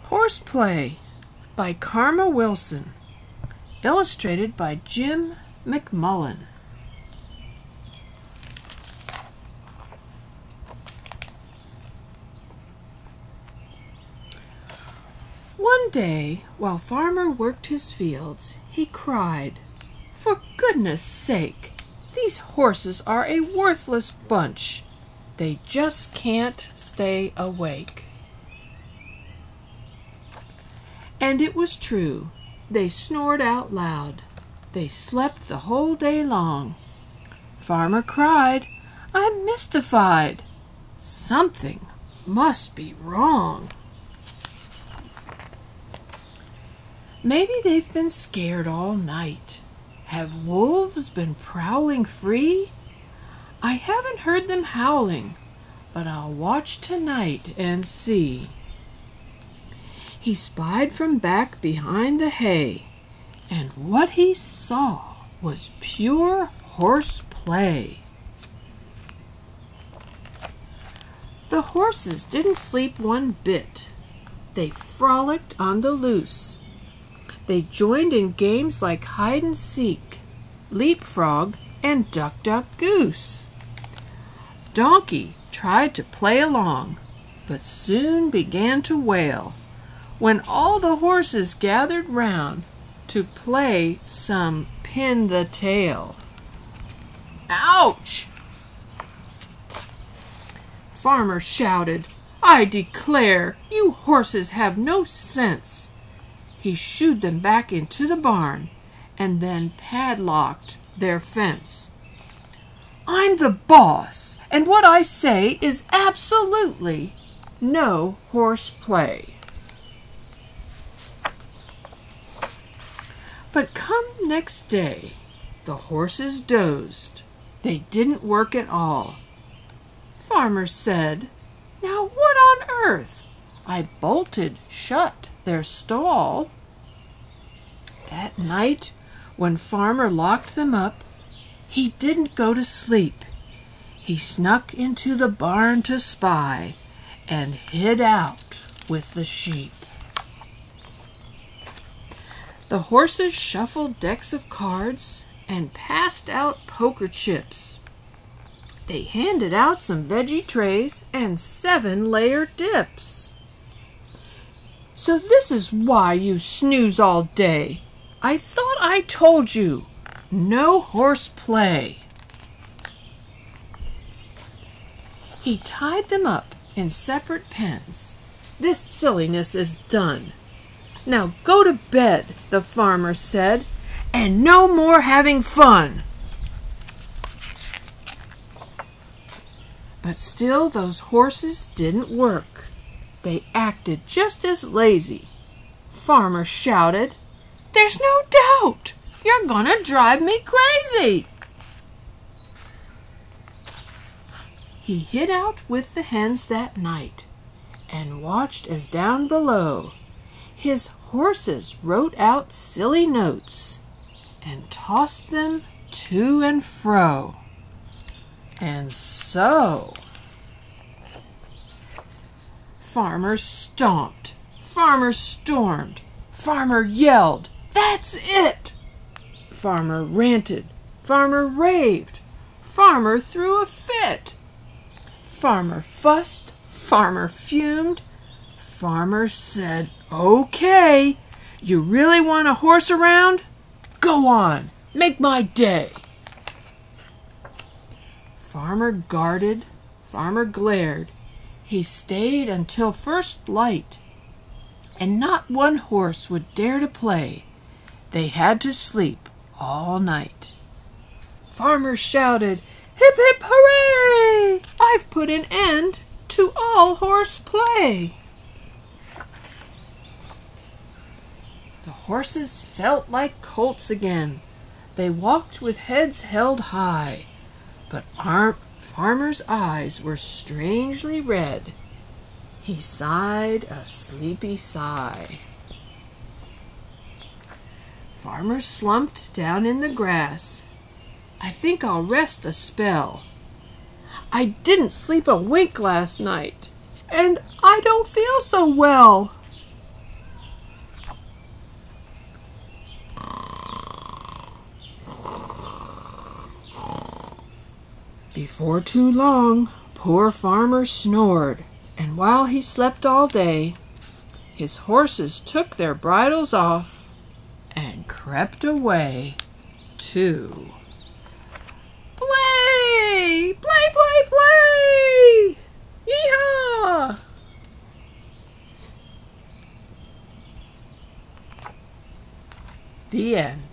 Horseplay by Karma Wilson, illustrated by Jim McMullen. One day, while Farmer worked his fields, he cried, "For goodness sake, these horses are a worthless bunch. They just can't stay awake." And it was true. They snored out loud. They slept the whole day long. Farmer cried, "I'm mystified. Something must be wrong. Maybe they've been scared all night. Have wolves been prowling free? I haven't heard them howling, but I'll watch tonight and see." He spied from back behind the hay, and what he saw was pure horseplay. The horses didn't sleep one bit. They frolicked on the loose. They joined in games like hide and seek, leapfrog, and duck, duck, goose. Donkey tried to play along, but soon began to wail when all the horses gathered round to play some pin the tail. "Ouch!" Farmer shouted, "I declare, you horses have no sense." He shooed them back into the barn and then padlocked their fence. "I'm the boss, and what I say is absolutely no horseplay." But come next day, the horses dozed. They didn't work at all. Farmer said, "Now what on earth? I bolted shut their stall." That night, when Farmer locked them up, he didn't go to sleep. He snuck into the barn to spy and hid out with the sheep. The horses shuffled decks of cards and passed out poker chips. They handed out some veggie trays and 7-layer dips. "So this is why you snooze all day. I thought I told you, no horseplay." He tied them up in separate pens. "This silliness is done. Now go to bed," the farmer said, "and no more having fun." But still those horses didn't work. They acted just as lazy. Farmer shouted, "There's no doubt! You're gonna drive me crazy!" He hid out with the hens that night and watched as down below his horses wrote out silly notes and tossed them to and fro. And so Farmer stomped, Farmer stormed, Farmer yelled, "That's it!" Farmer ranted, Farmer raved, Farmer threw a fit. Farmer fussed, Farmer fumed. Farmer said, "Okay, you really want a horse around? Go on, make my day." Farmer guarded, Farmer glared. He stayed until first light, and not one horse would dare to play. They had to sleep all night. Farmer shouted, "Hip, hip, hooray! I've put an end to all horseplay." The horses felt like colts again. They walked with heads held high, but Farmer's eyes were strangely red. He sighed a sleepy sigh. Farmer slumped down in the grass. "I think I'll rest a spell. I didn't sleep a wink last night, and I don't feel so well." Before too long, poor Farmer snored, and while he slept all day, his horses took their bridles off and crept away to play! Play, play, play! Yee-haw! The end.